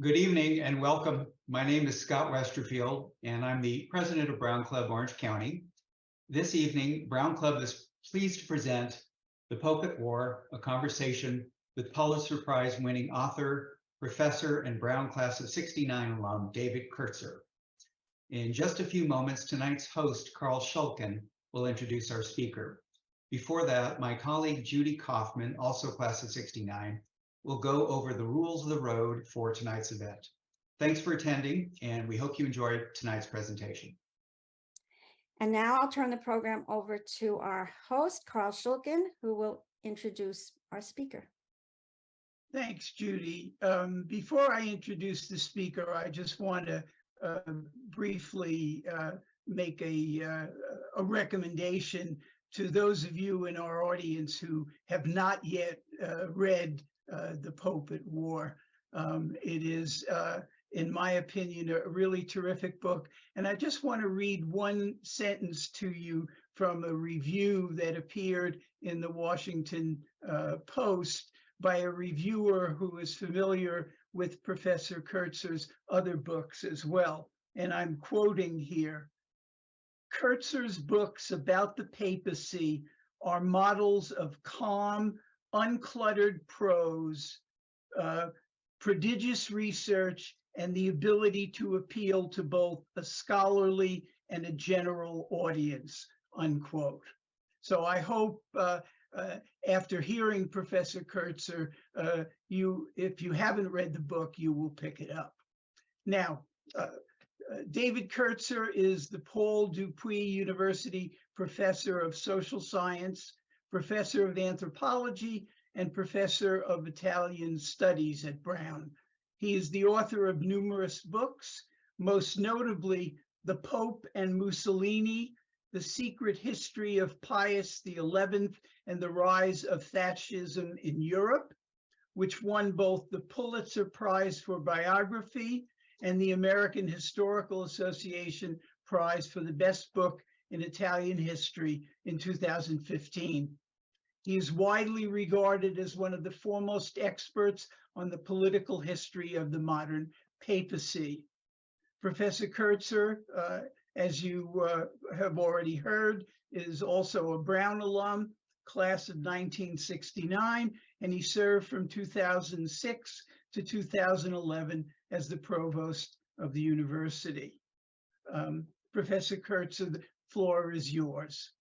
Good evening and welcome. My name is Scott Westerfield, and I'm the president of Brown Club Orange County. This evening, Brown Club is pleased to present The Pope at War, a conversation with Pulitzer Prize-winning author, professor, and Brown Class of '69 alum, David Kertzer. In just a few moments, tonight's host, Carl Schulkin, will introduce our speaker. Before that, my colleague Judy Kaufman, also Class of '69, will go over the rules of the road for tonight's event. Thanks for attending, and we hope you enjoy tonight's presentation. And now I'll turn the program over to our host, Carl Schulkin, who will introduce our speaker. Thanks, Judy. Before I introduce the speaker, I just want to briefly make a recommendation to those of you in our audience who have not yet read The Pope at War. It is, in my opinion, a really terrific book. And I just want to read one sentence to you from a review that appeared in the Washington Post by a reviewer who is familiar with Professor Kertzer's other books as well. And I'm quoting here: Kertzer's books about the papacy are models of calm, uncluttered prose, prodigious research, and the ability to appeal to both a scholarly and a general audience, unquote. So I hope after hearing Professor Kertzer, if you haven't read the book, you will pick it up. Now, David Kertzer is the Paul Dupuy University Professor of Social Science, Professor of Anthropology, and Professor of Italian Studies at Brown. He is the author of numerous books, most notably The Pope and Mussolini, The Secret History of Pius XI and the Rise of Fascism in Europe, which won both the Pulitzer Prize for Biography and the American Historical Association Prize for the Best Book in Italian History in 2015. He is widely regarded as one of the foremost experts on the political history of the modern papacy. Professor Kertzer, as you have already heard, is also a Brown alum, class of 1969, and he served from 2006 to 2011 as the provost of the university. Professor Kertzer, the floor is yours.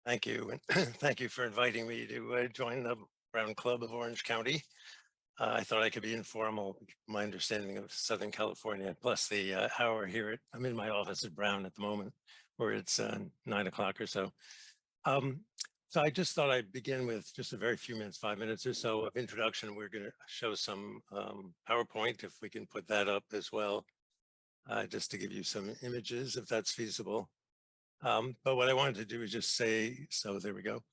Thank you, and thank you for inviting me to join the Brown Club of Orange County. I thought I could be informal, my understanding of Southern California, plus the hour here. I'm in my office at Brown at the moment, where it's 9 o'clock or so. So I just thought I'd begin with just a very few minutes, 5 minutes or so of introduction. We're going to show some PowerPoint, if we can put that up as well, just to give you some images, if that's feasible. But what I wanted to do is just say, so there we go,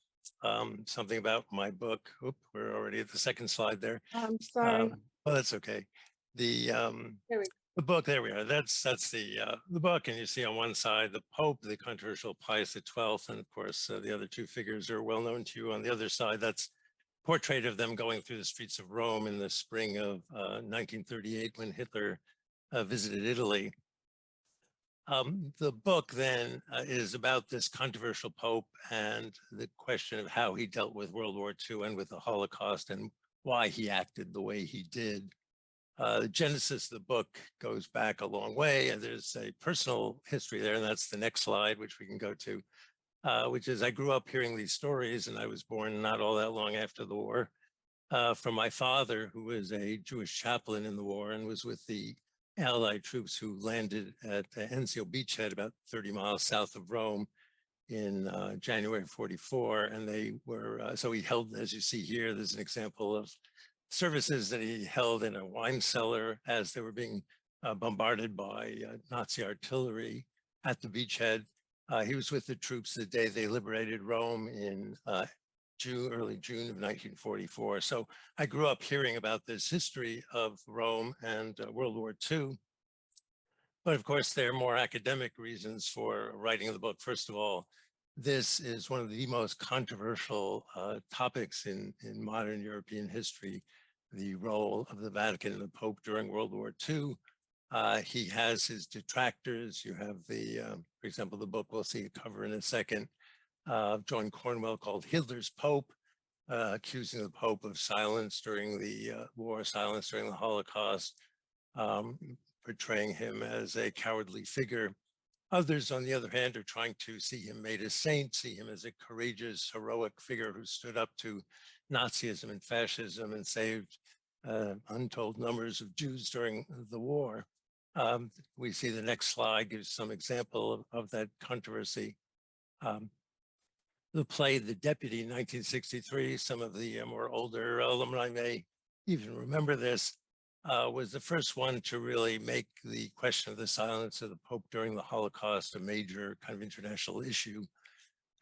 something about my book. Oop, we're already at the second slide there. I'm sorry. Well, that's okay. The book, there we are. That's the book, and you see on one side the Pope, the controversial Pius XII, and of course the other two figures are well known to you. On the other side, that's a portrait of them going through the streets of Rome in the spring of 1938 when Hitler visited Italy. The book then is about this controversial Pope and the question of how he dealt with World War II and with the Holocaust and why he acted the way he did. The genesis of the book goes back a long way, and there's a personal history there, and that's the next slide, which we can go to, which is I grew up hearing these stories, and I was born not all that long after the war, from my father, who was a Jewish chaplain in the war and was with the Allied troops who landed at Enzio beachhead about 30 miles south of Rome in January 44. And they were, so he held, as you see here, there's an example of services that he held in a wine cellar as they were being bombarded by Nazi artillery at the beachhead. He was with the troops the day they liberated Rome in early June of 1944. So I grew up hearing about this history of Rome and World War II. But of course, there are more academic reasons for writing the book. First of all, this is one of the most controversial topics in modern European history. the role of the Vatican and the Pope during World War II. He has his detractors. You have for example, the book we'll see a cover in a second, John Cornwell, called Hitler's Pope, accusing the Pope of silence during the war, silence during the Holocaust, portraying him as a cowardly figure. Others, on the other hand, are trying to see him made a saint, see him as a courageous, heroic figure who stood up to Nazism and fascism and saved untold numbers of Jews during the war. We see the next slide gives some example of that controversy. The play The Deputy in 1963, some of the more older alumni may even remember this, was the first one to really make the question of the silence of the Pope during the Holocaust a major kind of international issue.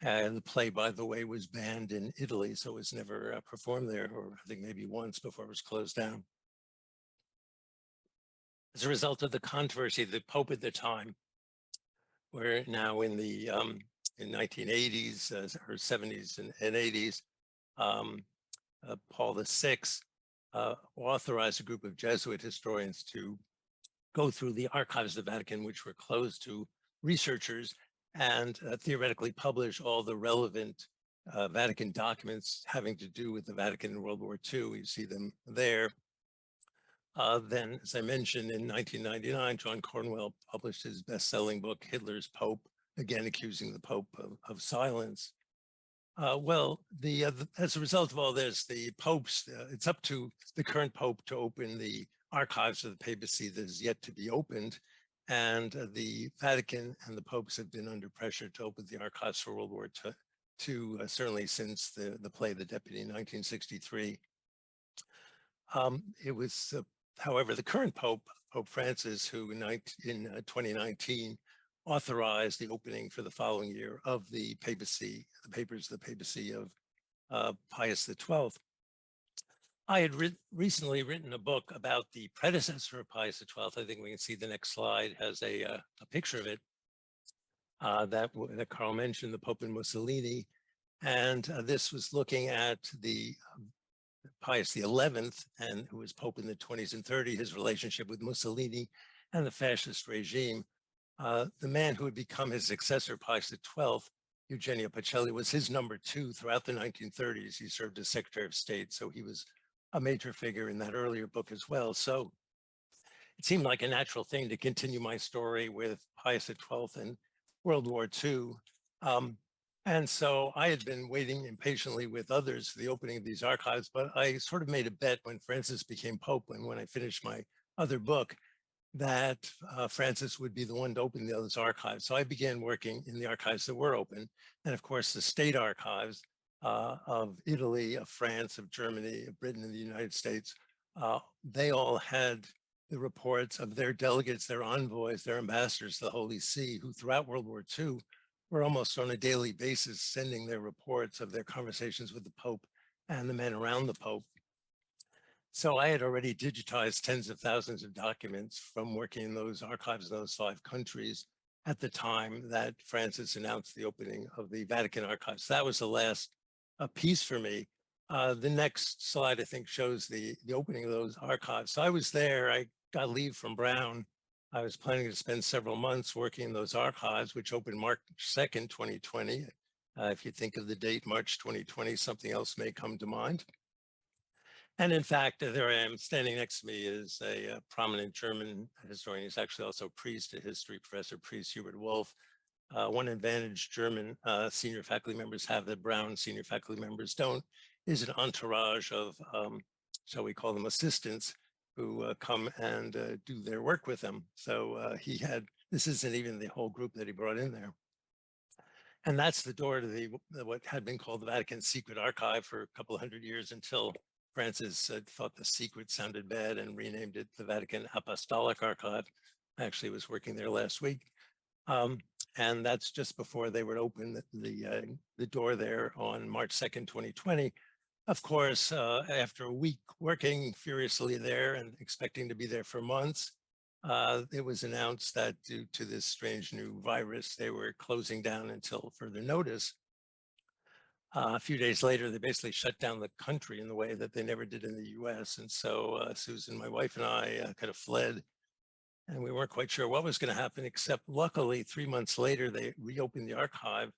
And the play, by the way, was banned in Italy, so it was never performed there, or I think maybe once before it was closed down. As a result of the controversy, the Pope at the time, we're now in the in 1980s or 70s and 80s, Paul VI authorized a group of Jesuit historians to go through the archives of the Vatican, which were closed to researchers, and theoretically publish all the relevant Vatican documents having to do with the Vatican in World War II. You see them there. Then, as I mentioned, in 1999, John Cornwell published his best-selling book, Hitler's Pope, again accusing the Pope of silence. As a result of all this, the popes, it's up to the current Pope to open the archives of the papacy that is yet to be opened. And the Vatican and the popes have been under pressure to open the archives for World War II, certainly since the play The Deputy in 1963. It was, however, the current Pope, Pope Francis, who in 2019 authorized the opening for the following year of the papacy, the papers of the papacy of Pius XII. I had recently written a book about the predecessor of Pius XII. I think we can see the next slide has a picture of it that Carl mentioned, the Pope and Mussolini. And this was looking at the Pius XI, and who was Pope in the 20s and 30s, his relationship with Mussolini and the fascist regime. The man who would become his successor, Pius XII, Eugenio Pacelli, was his number two throughout the 1930s. He served as Secretary of State, so he was a major figure in that earlier book as well. So it seemed like a natural thing to continue my story with Pius XII and World War II. And so I had been waiting impatiently with others for the opening of these archives, but I sort of made a bet when Francis became Pope and when I finished my other book that Francis would be the one to open the other archives. So I began working in the archives that were open. And of course, the state archives of Italy, of France, of Germany, of Britain, and the United States, they all had the reports of their delegates, their envoys, their ambassadors to the Holy See, who throughout World War II were almost on a daily basis sending their reports of their conversations with the Pope and the men around the Pope. So I had already digitized tens of thousands of documents from working in those archives in those 5 countries at the time that Francis announced the opening of the Vatican archives. That was the last piece for me. The next slide, I think, shows the opening of those archives. So I was there, I got leave from Brown. I was planning to spend several months working in those archives, which opened March 2nd, 2020. If you think of the date, March 2020, something else may come to mind. And in fact, there I am. Standing next to me is a prominent German historian. He's actually also a priest, a history professor, priest Hubert Wolf. One advantage German senior faculty members have that Brown senior faculty members don't is an entourage of, shall we call them assistants, who come and do their work with him. So he had, this isn't even the whole group that he brought in there. And that's the door to what had been called the Vatican Secret Archive for a couple of hundred years until Francis thought the secret sounded bad and renamed it the Vatican Apostolic Archive. I actually was working there last week. And that's just before they would open the door there on March 2nd, 2020. Of course, after a week working furiously there and expecting to be there for months, it was announced that due to this strange new virus, they were closing down until further notice. A few days later, they basically shut down the country in the way that they never did in the US. And so Susan, my wife, and I kind of fled, and we weren't quite sure what was going to happen, except luckily 3 months later, they reopened the archive.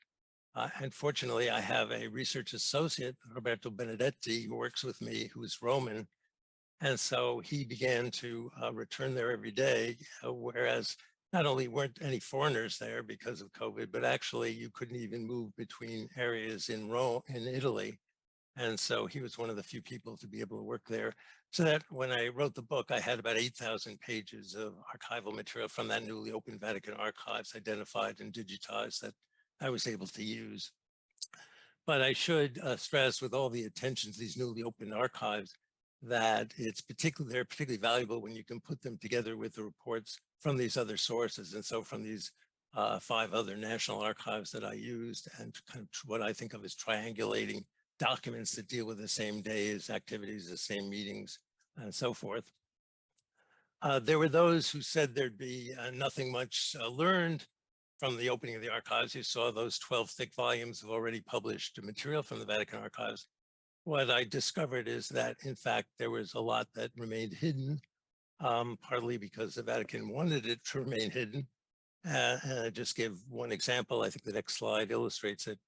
And fortunately, I have a research associate, Roberto Benedetti, who works with me, who's Roman. And so he began to return there every day, whereas not only weren't any foreigners there because of COVID, but actually you couldn't even move between areas in Rome, in Italy. And so he was one of the few people to be able to work there. So that when I wrote the book, I had about 8,000 pages of archival material from that newly opened Vatican archives identified and digitized that I was able to use. But I should stress, with all the attention to these newly opened archives, that they're particularly valuable when you can put them together with the reports from these other sources. And so from these 5 other national archives that I used, and kind of what I think of as triangulating documents that deal with the same days, activities, the same meetings, and so forth. There were those who said there'd be nothing much learned from the opening of the archives. You saw those 12 thick volumes of already published material from the Vatican archives. What I discovered is that, in fact, there was a lot that remained hidden, partly because the Vatican wanted it to remain hidden. And I just give one example. I think the next slide illustrates it.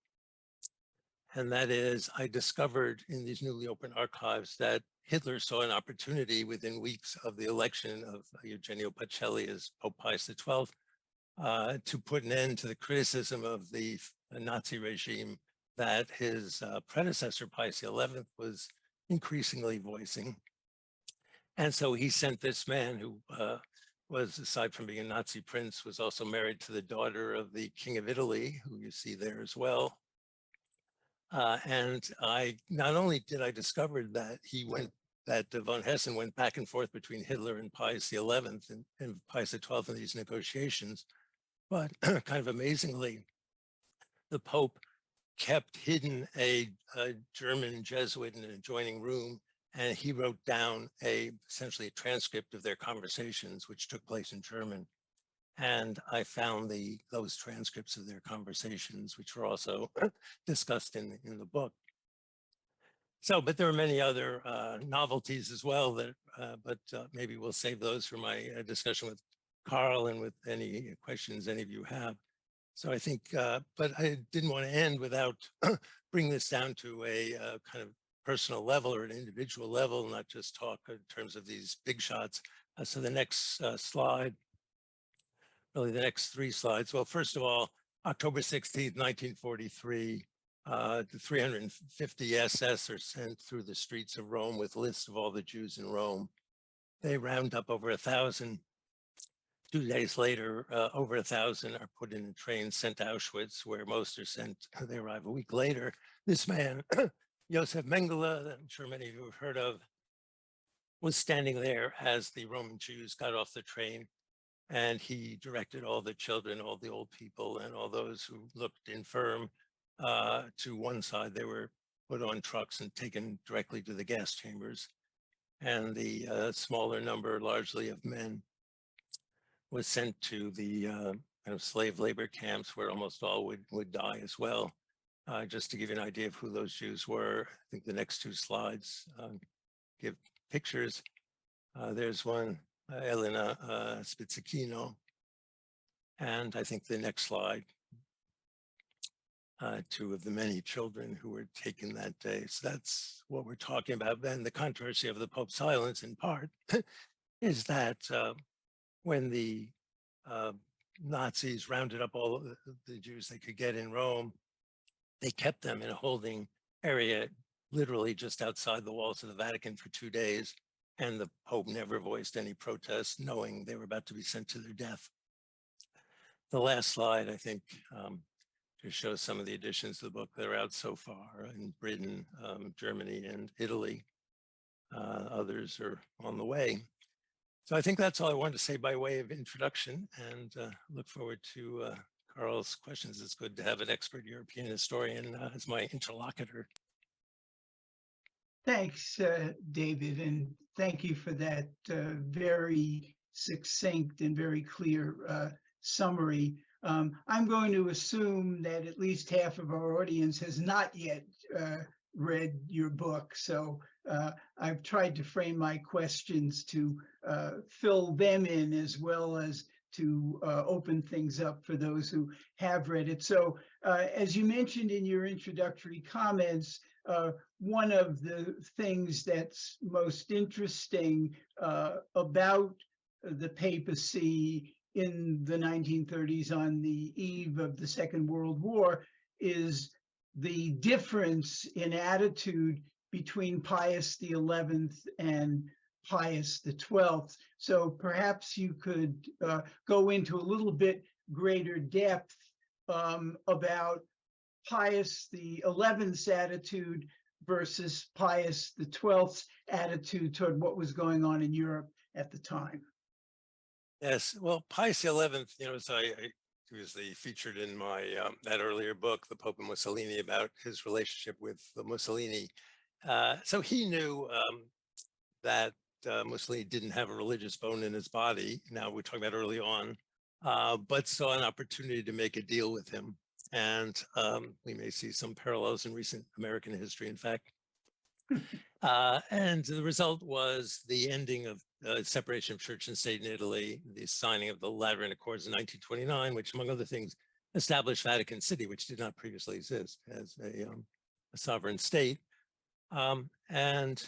And that is, I discovered in these newly opened archives that Hitler saw an opportunity within weeks of the election of Eugenio Pacelli as Pope Pius XII to put an end to the criticism of the Nazi regime that his predecessor, Pius XI, was increasingly voicing. And so he sent this man who was, aside from being a Nazi prince, was also married to the daughter of the King of Italy, who you see there as well. And not only did I discover that that von Hessen went back and forth between Hitler and Pius XI and Pius XII in these negotiations, but kind of amazingly, the Pope kept hidden a German Jesuit in an adjoining room, and he wrote down essentially a transcript of their conversations, which took place in German. And I found those transcripts of their conversations, which were also discussed in the book. So, but there are many other novelties as well that, but maybe we'll save those for my discussion with Carl and with any questions any of you have. So I think, but I didn't want to end without bring this down to a kind of personal level or an individual level, not just talk in terms of these big shots. So the next slide, really the next 3 slides. Well, first of all, October 16th, 1943, the 350 SS are sent through the streets of Rome with lists of all the Jews in Rome. They round up over 1,000. 2 days later, over 1,000 are put in a train sent to Auschwitz, where most are sent, they arrive a week later. This man, Josef Mengele, that I'm sure many of you have heard of, was standing there as the Roman Jews got off the train, and he directed all the children, all the old people, and all those who looked infirm to one side. They were put on trucks and taken directly to the gas chambers. And the smaller number, largely of men, was sent to the kind of slave labor camps where almost all would die as well. Just to give you an idea of who those Jews were, I think the next 2 slides give pictures. There's one, Elena Spizzichino, and I think the next slide, 2 of the many children who were taken that day. So that's what we're talking about. Then the controversy of the Pope's silence, in part, is that when the Nazis rounded up all of the Jews they could get in Rome, they kept them in a holding area, literally just outside the walls of the Vatican for 2 days. And the Pope never voiced any protest, knowing they were about to be sent to their death. The last slide, I think, just shows some of the editions of the book that are out so far in Britain, Germany, and Italy. Others are on the way. So I think that's all I wanted to say by way of introduction, and look forward to Carl's questions. It's good to have an expert European historian as my interlocutor. Thanks, David, and thank you for that very succinct and very clear summary. I'm going to assume that at least half of our audience has not yet read your book. So I've tried to frame my questions to fill them in as well as to open things up for those who have read it. So as you mentioned in your introductory comments, one of the things that's most interesting about the papacy in the 1930s on the eve of the Second World War is the difference in attitude between Pius XI and Pius XII. So perhaps you could go into a little bit greater depth about Pius XI's attitude versus Pius XII's attitude toward what was going on in Europe at the time. Yes, well, Pius XI, as he was featured in my that earlier book, The Pope and Mussolini, about his relationship with Mussolini. So he knew that Mussolini didn't have a religious bone in his body. Now we're talking about early on, but saw an opportunity to make a deal with him. And we may see some parallels in recent American history, in fact. And the result was the ending of separation of church and state in Italy, the signing of the Lateran Accords in 1929, which, among other things, established Vatican City, which did not previously exist as a sovereign state, and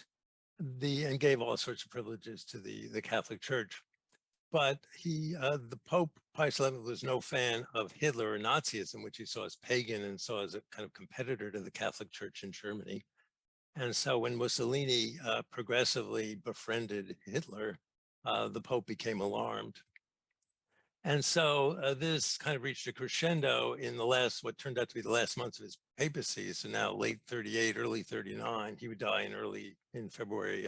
gave all sorts of privileges to the Catholic Church. But the Pope Pius XI was no fan of Hitler or Nazism, which he saw as pagan and saw as a kind of competitor to the Catholic Church in Germany. And so when Mussolini progressively befriended Hitler, the Pope became alarmed. And so this kind of reached a crescendo in what turned out to be the last months of his papacy. So now late 38, early 39, he would die in February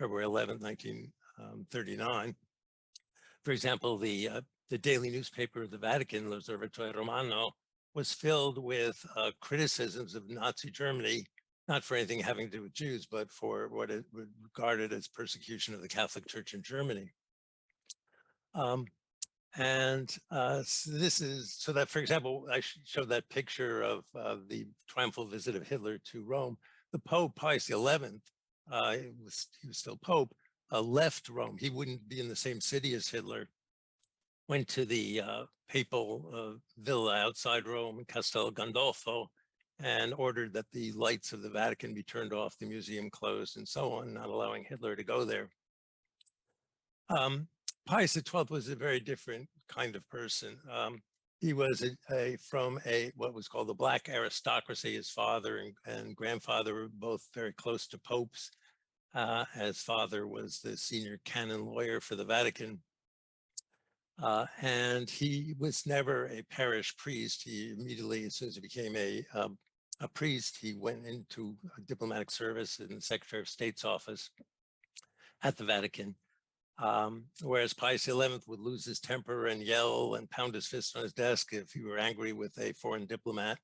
11th, 1939. For example, the daily newspaper of the Vatican, L'Osservatore Romano, was filled with criticisms of Nazi Germany, not for anything having to do with Jews, but for what it regarded as persecution of the Catholic Church in Germany. So that, for example, I showed that picture of the triumphal visit of Hitler to Rome. The Pope, Pius XI, he was still Pope, left Rome. He wouldn't be in the same city as Hitler, went to the papal villa outside Rome, Castel Gandolfo, and ordered that the lights of the Vatican be turned off, the museum closed, and so on, not allowing Hitler to go there. Pius XII was a very different kind of person. He was from what was called the Black aristocracy. His father and grandfather were both very close to popes. His father was the senior canon lawyer for the Vatican. And he was never a parish priest. He immediately, as soon as he became a priest, he went into diplomatic service in the Secretary of State's office at the Vatican. Whereas Pius XI would lose his temper and yell and pound his fist on his desk if he were angry with a foreign diplomat.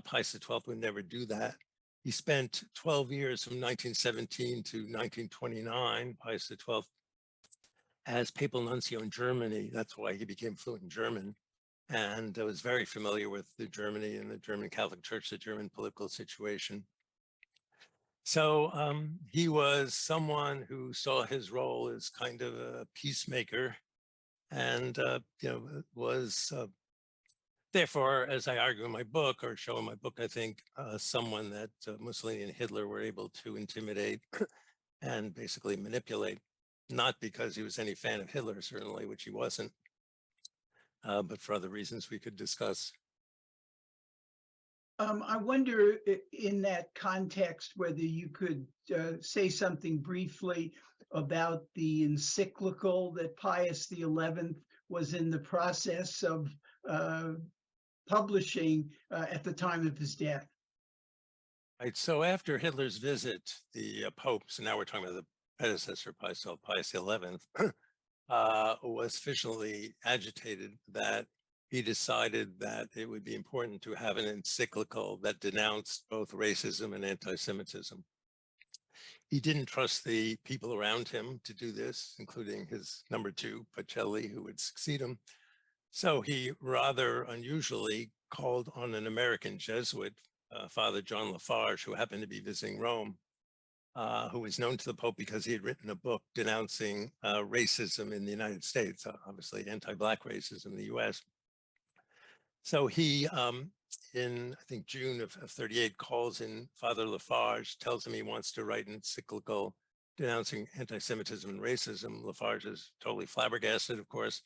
Pius XII would never do that. He spent 12 years from 1917 to 1929, Pius XII, as papal nuncio in Germany. That's why he became fluent in German, and was very familiar with Germany and the German Catholic Church, the German political situation. So he was someone who saw his role as kind of a peacemaker, and was therefore, as I argue in my book, or show in my book, I think someone that Mussolini and Hitler were able to intimidate and basically manipulate, not because he was any fan of Hitler, certainly, which he wasn't, but for other reasons we could discuss. I wonder in that context whether you could say something briefly about the encyclical that Pius XI was in the process of publishing at the time of his death. Right. So after Hitler's visit, the Pope, so now we're talking about the predecessor, Pius XI, was sufficiently agitated that he decided that it would be important to have an encyclical that denounced both racism and anti-Semitism. He didn't trust the people around him to do this, including his number two, Pacelli, who would succeed him. So he rather unusually called on an American Jesuit, Father John Lafarge, who happened to be visiting Rome, who was known to the Pope because he had written a book denouncing racism in the United States, obviously anti-Black racism in the US. So he, in I think June of 38, calls in Father Lafarge, tells him he wants to write an encyclical denouncing anti-Semitism and racism. Lafarge is totally flabbergasted, of course.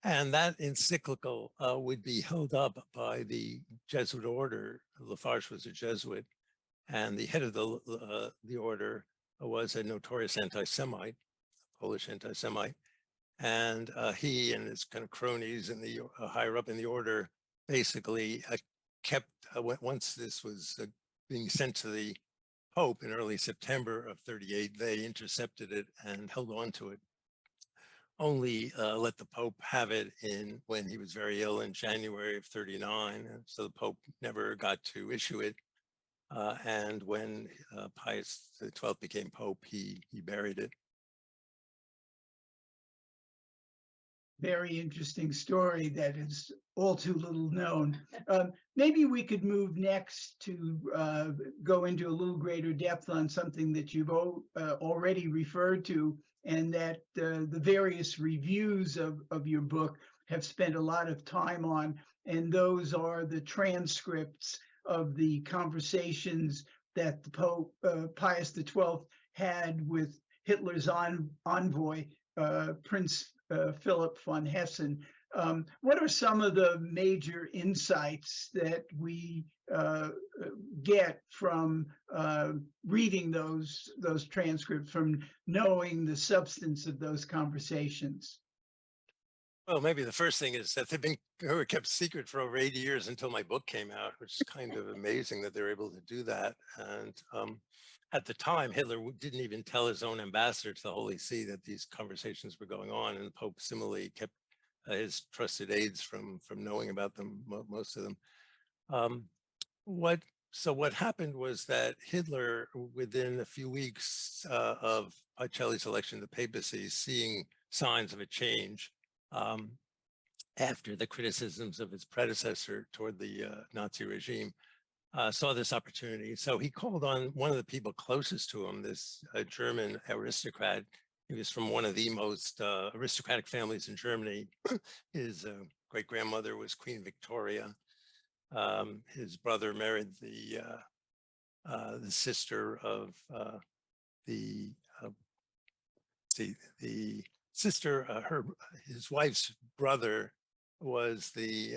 And that encyclical would be held up by the Jesuit order. Lafarge was a Jesuit, and the head of the order was a notorious anti-Semite, Polish anti-Semite. And he and his kind of cronies and the higher up in the order basically kept, once this was being sent to the Pope in early September of 38, they intercepted it and held on to it. Only let the Pope have it in when he was very ill in January of 39. And so the Pope never got to issue it. And when Pius XII became Pope, he buried it. Very interesting story that is all too little known. Maybe we could move next to go into a little greater depth on something that you've already referred to, and that the various reviews of your book have spent a lot of time on, and those are the transcripts of the conversations that the Pope Pius XII had with Hitler's envoy, Prince Philip von Hessen. What are some of the major insights that we get from reading those transcripts, from knowing the substance of those conversations? Well, maybe the first thing is that they were kept secret for over 80 years until my book came out, which is kind of amazing that they're able to do that. And at the time, Hitler didn't even tell his own ambassador to the Holy See that these conversations were going on, and the Pope similarly kept his trusted aides from knowing about them, most of them. So what happened was that Hitler, within a few weeks of Pacelli's election to the papacy, seeing signs of a change after the criticisms of his predecessor toward the Nazi regime, saw this opportunity. So he called on one of the people closest to him, this German aristocrat. He was from one of the most aristocratic families in Germany. His great-grandmother was Queen Victoria. His brother married the sister of his wife's brother was the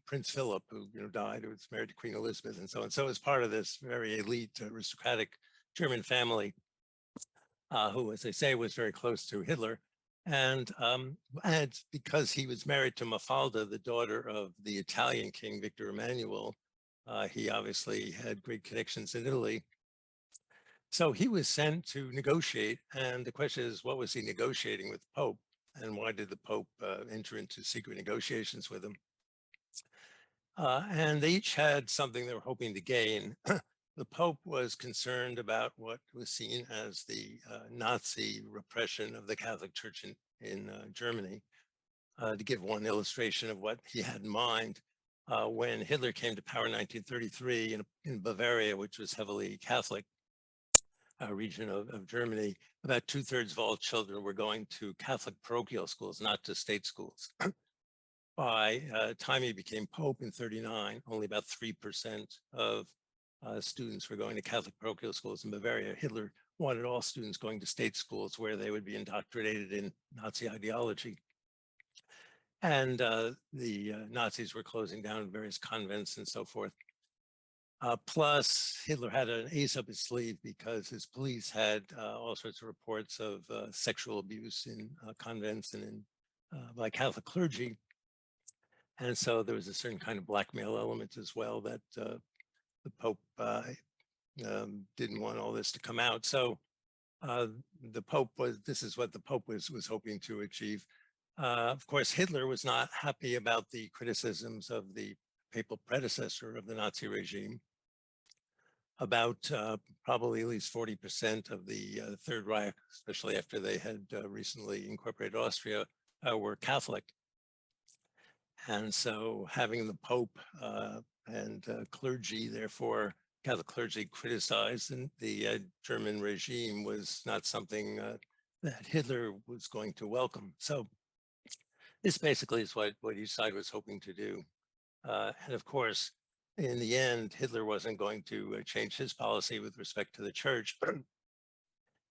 Prince Philip, who died, who was married to Queen Elizabeth, and so on. So as part of this very elite aristocratic German family, who, as they say, was very close to Hitler, and because he was married to Mafalda, the daughter of the Italian King Victor Emmanuel, he obviously had great connections in Italy. So he was sent to negotiate, and the question is, what was he negotiating with the Pope, and why did the Pope enter into secret negotiations with him? And they each had something they were hoping to gain. The Pope was concerned about what was seen as the Nazi repression of the Catholic Church in Germany. To give one illustration of what he had in mind, when Hitler came to power in 1933 in Bavaria, which was heavily Catholic, region of Germany, about 2/3 of all children were going to Catholic parochial schools, not to state schools. By the time he became Pope in 39, only about 3% of students were going to Catholic parochial schools in Bavaria. Hitler wanted all students going to state schools where they would be indoctrinated in Nazi ideology. And the Nazis were closing down various convents and so forth. Plus, Hitler had an ace up his sleeve because his police had all sorts of reports of sexual abuse in convents and by Catholic clergy. And so there was a certain kind of blackmail element as well that the Pope didn't want all this to come out. So this is what the Pope was hoping to achieve. Of course, Hitler was not happy about the criticisms of the papal predecessor of the Nazi regime. About probably at least 40% of the Third Reich, especially after they had recently incorporated Austria, were Catholic. And so having the Pope and clergy, therefore Catholic clergy, criticize the German regime was not something that Hitler was going to welcome. So this basically is what each side was hoping to do. And of course, in the end, Hitler wasn't going to change his policy with respect to the church.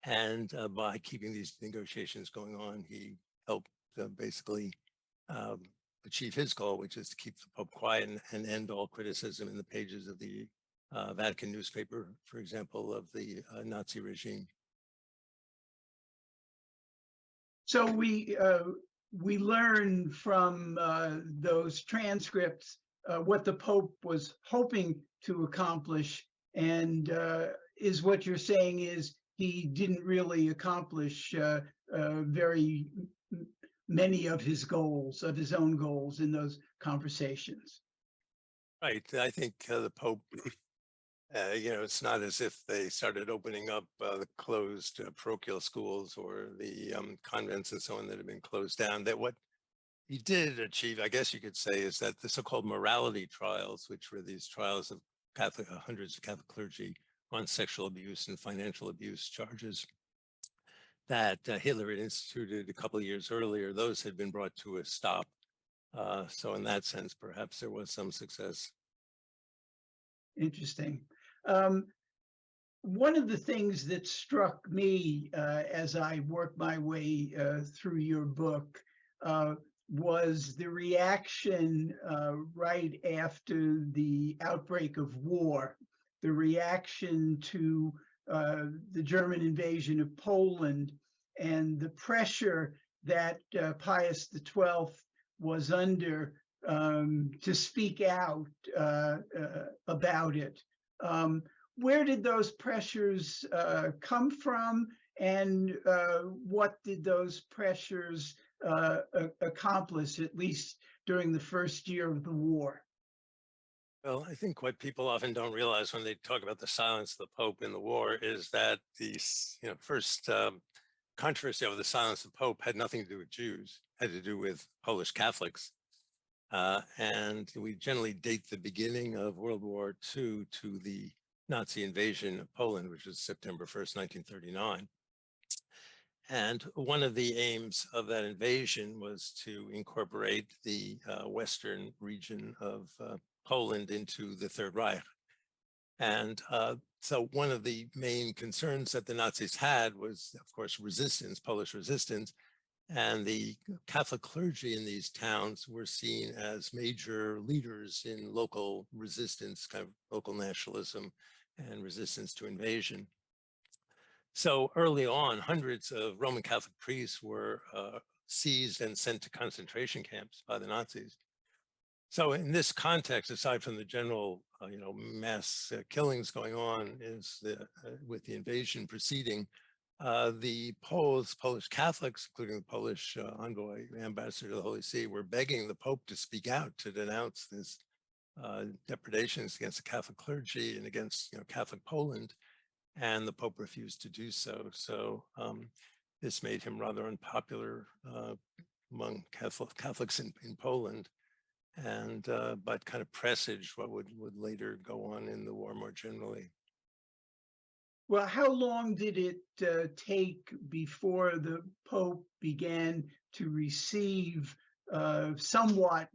And by keeping these negotiations going on, he helped basically achieve his goal, which is to keep the Pope quiet and end all criticism in the pages of the Vatican newspaper, for example, of the Nazi regime. So we learn from those transcripts what the Pope was hoping to accomplish, and is what you're saying is he didn't really accomplish very many of his goals, of his own goals in those conversations. Right. I think the Pope, it's not as if they started opening up the closed parochial schools or the convents and so on that have been closed down. That what he did achieve, I guess you could say, is that the so-called morality trials, which were these trials of hundreds of Catholic clergy on sexual abuse and financial abuse charges that Hitler had instituted a couple of years earlier, those had been brought to a stop. So in that sense, perhaps there was some success. Interesting. One of the things that struck me as I worked my way through your book was the reaction right after the outbreak of war, the reaction to the German invasion of Poland and the pressure that Pius XII was under to speak out about it. Where did those pressures come from, and what did those pressures accomplish, at least during the first year of the war? Well, I think what people often don't realize when they talk about the silence of the Pope in the war is that the first controversy over the silence of the Pope had nothing to do with Jews, had to do with Polish Catholics. And we generally date the beginning of World War II to the Nazi invasion of Poland, which was September 1st, 1939. And one of the aims of that invasion was to incorporate the western region of Poland into the Third Reich. And so one of the main concerns that the Nazis had was, of course, resistance, Polish resistance. And the Catholic clergy in these towns were seen as major leaders in local resistance, kind of local nationalism and resistance to invasion. So early on, hundreds of Roman Catholic priests were seized and sent to concentration camps by the Nazis. So in this context, aside from the general, mass killings going on, is with the invasion proceeding, the Polish Catholics, including the Polish envoy, ambassador to the Holy See, were begging the Pope to speak out, to denounce this depredations against the Catholic clergy and against Catholic Poland, and the Pope refused to do so. So this made him rather unpopular among Catholics in Poland, and but kind of presaged what would later go on in the war more generally. Well, how long did it take before the Pope began to receive somewhat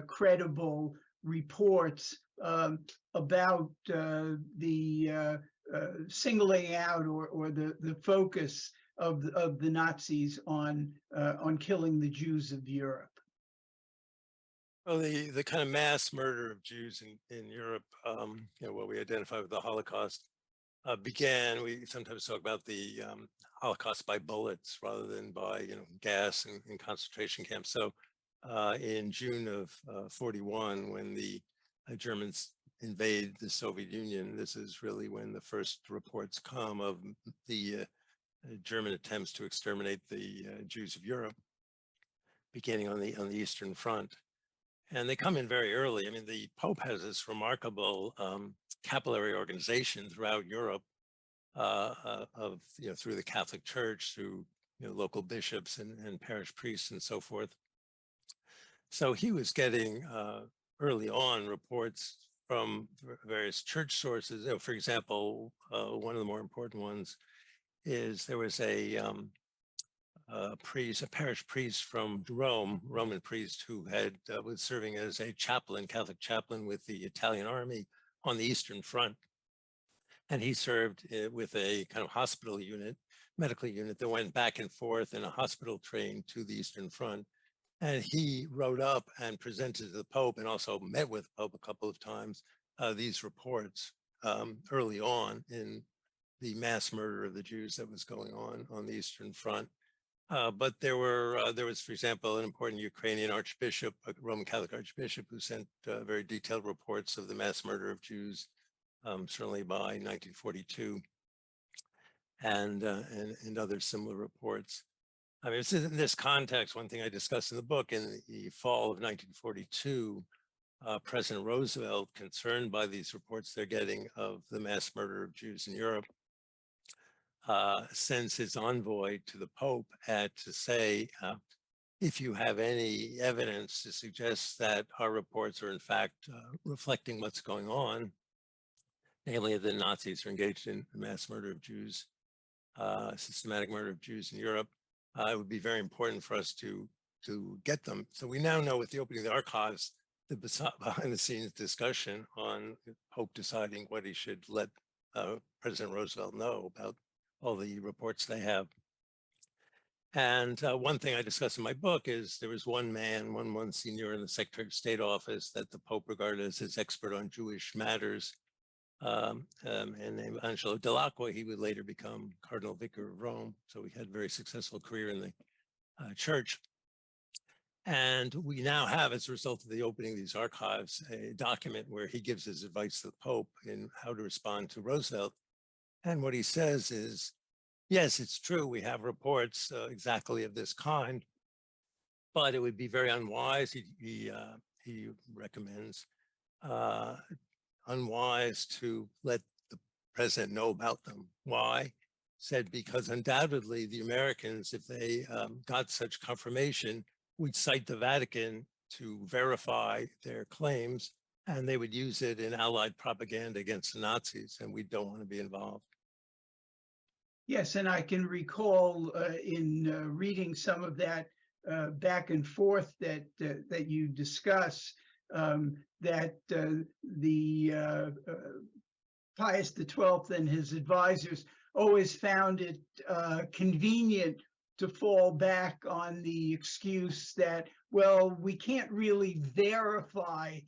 credible reports about the singling out or the focus of the Nazis on killing the Jews of Europe? Well, the kind of mass murder of Jews in Europe, what we identify with the Holocaust, began. We sometimes talk about the Holocaust by bullets rather than by gas and concentration camps. So in June of 41, when the Germans invade the Soviet Union, this is really when the first reports come of the German attempts to exterminate the Jews of Europe, beginning on the Eastern Front. And they come in very early. I mean, the Pope has this remarkable capillary organization throughout Europe through the Catholic Church, through local bishops and parish priests and so forth, So he was getting early on reports from various church sources. For example, one of the more important ones is there was a parish priest from Rome, Roman priest, who had was serving as a chaplain, Catholic chaplain with the Italian army on the Eastern Front. And he served with a kind of hospital unit, medical unit that went back and forth in a hospital train to the Eastern Front. And he wrote up and presented to the Pope, and also met with the Pope a couple of times, these reports early on in the mass murder of the Jews that was going on the Eastern Front. But there was, for example, an important Ukrainian archbishop, a Roman Catholic archbishop, who sent very detailed reports of the mass murder of Jews, certainly by 1942, and other similar reports. I mean, it's in this context, one thing I discussed in the book, in the fall of 1942, President Roosevelt, concerned by these reports they're getting of the mass murder of Jews in Europe, sends his envoy to the Pope to say, if you have any evidence to suggest that our reports are in fact reflecting what's going on, namely the Nazis are engaged in the mass murder of Jews, systematic murder of Jews in Europe, it would be very important for us to get them. So we now know, with the opening of the archives, the behind the scenes discussion on the Pope deciding what he should let President Roosevelt know about all the reports they have. And one thing I discuss in my book is there was one man, one Monsignor in the Secretary of State office that the Pope regarded as his expert on Jewish matters, and named Angelo Dell'Acqua. He would later become Cardinal Vicar of Rome. So he had a very successful career in the church. And we now have, as a result of the opening of these archives, a document where he gives his advice to the Pope in how to respond to Roosevelt. And what he says is, yes, it's true, we have reports exactly of this kind, but it would be very unwise, he recommends, unwise to let the president know about them. Why? Said because undoubtedly the Americans, if they got such confirmation, would cite the Vatican to verify their claims, and they would use it in Allied propaganda against the Nazis, and we don't want to be involved. Yes, and I can recall in reading some of that back and forth that you discuss, that the Pius XII and his advisors always found it convenient to fall back on the excuse that, well, we can't really verify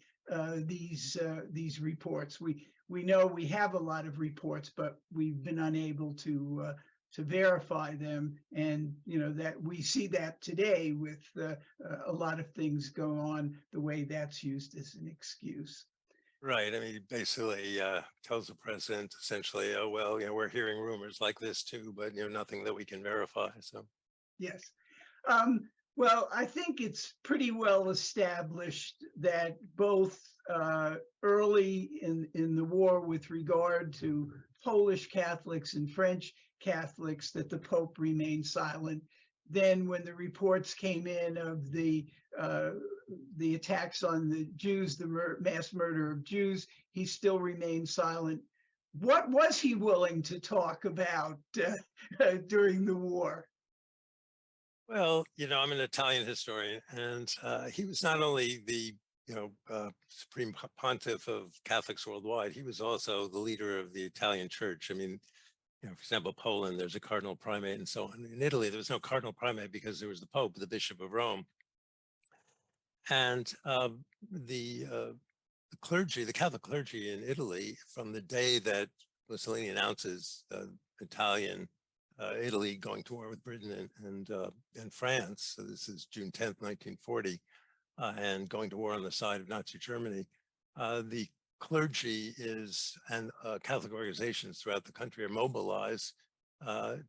these reports. We know we have a lot of reports, but we've been unable to verify them, and that we see that today with a lot of things go on, the way that's used as an excuse. Right. I mean, he basically tells the president essentially, oh, well, we're hearing rumors like this too, but nothing that we can verify. So yes. Well, I think it's pretty well established that both early in the war, with regard to Polish Catholics and French Catholics, that the Pope remained silent. Then when the reports came in of the attacks on the Jews, the mass murder of Jews, he still remained silent. What was he willing to talk about during the war? well, I'm an Italian historian, and he was not only the supreme pontiff of Catholics worldwide, he was also the leader of the Italian Church. I mean, for example, Poland, there's a cardinal primate and so on. In Italy, there was no cardinal primate because there was the Pope, the Bishop of Rome. And the clergy, the Catholic clergy in Italy, from the day that Mussolini announces Italy going to war with Britain and France, so this is June 10th, 1940, and going to war on the side of Nazi Germany, the clergy and Catholic organizations throughout the country are mobilized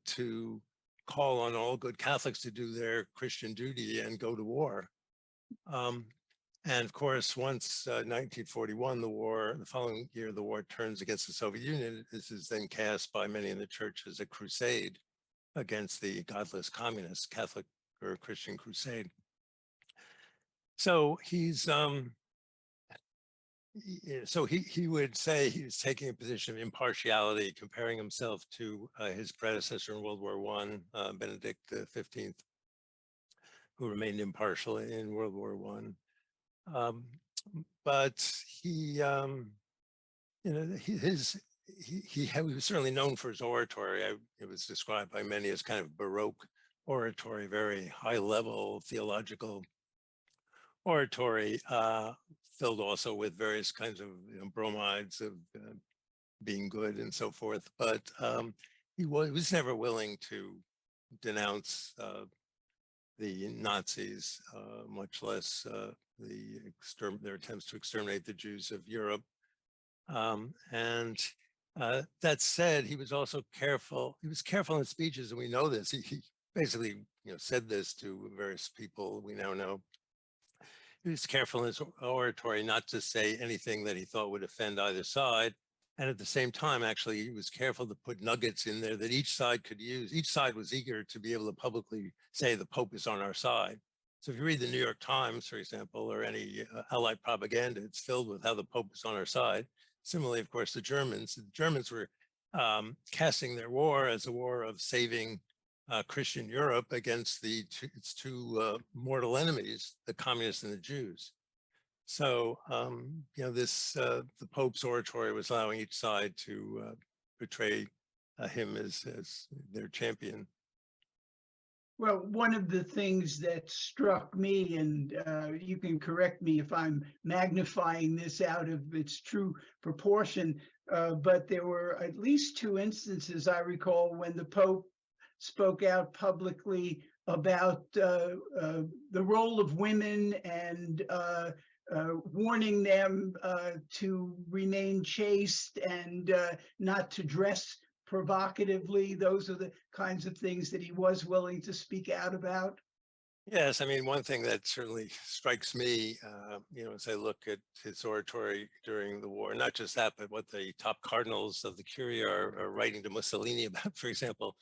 to call on all good Catholics to do their Christian duty and go to war. And of course, once 1941, the following year, the war turns against the Soviet Union. This is then cast by many in the church as a crusade against the godless communists, Catholic or Christian crusade. So he would say he was taking a position of impartiality, comparing himself to his predecessor in World War I, Benedict XV, who remained impartial in World War I. But he was certainly known for his oratory. It was described by many as kind of Baroque oratory, very high level theological oratory, filled also with various kinds of bromides of being good and so forth. But he was never willing to denounce the Nazis, much less their attempts to exterminate the Jews of Europe. And that said, he was also careful. He was careful in speeches, and we know this. He basically, said this to various people we now know. He was careful in his oratory not to say anything that he thought would offend either side. And at the same time, actually, he was careful to put nuggets in there that each side could use. Each side was eager to be able to publicly say the Pope is on our side. So if you read the New York Times, for example, or any Allied propaganda, it's filled with how the Pope is on our side. Similarly, of course, the Germans were casting their war as a war of saving Christian Europe against its two mortal enemies, the communists and the Jews. So, the Pope's oratory was allowing each side to portray him as their champion. Well, one of the things that struck me, and you can correct me if I'm magnifying this out of its true proportion, but there were at least two instances I recall when the Pope spoke out publicly about the role of women and warning them to remain chaste and not to dress provocatively. Those are the kinds of things that he was willing to speak out about. Yes, I mean, one thing that certainly strikes me, as I look at his oratory during the war, not just that, but what the top cardinals of the Curia are writing to Mussolini about, for example,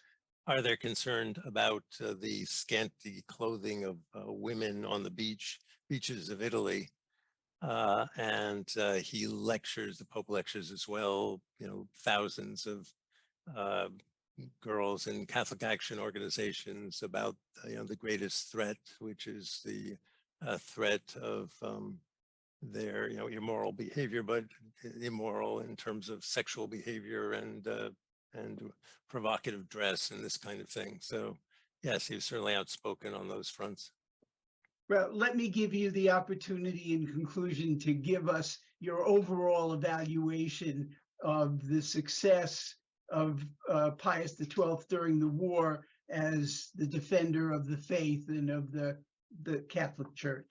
are they concerned about the scanty clothing of women on the beaches of Italy? And the Pope lectures as well, thousands of girls in Catholic Action organizations about the greatest threat, which is the threat of their immoral behavior, but immoral in terms of sexual behavior and provocative dress and this kind of thing. So yes, he was certainly outspoken on those fronts. Well, let me give you the opportunity in conclusion to give us your overall evaluation of the success of Pius XII during the war as the defender of the faith and of the Catholic Church.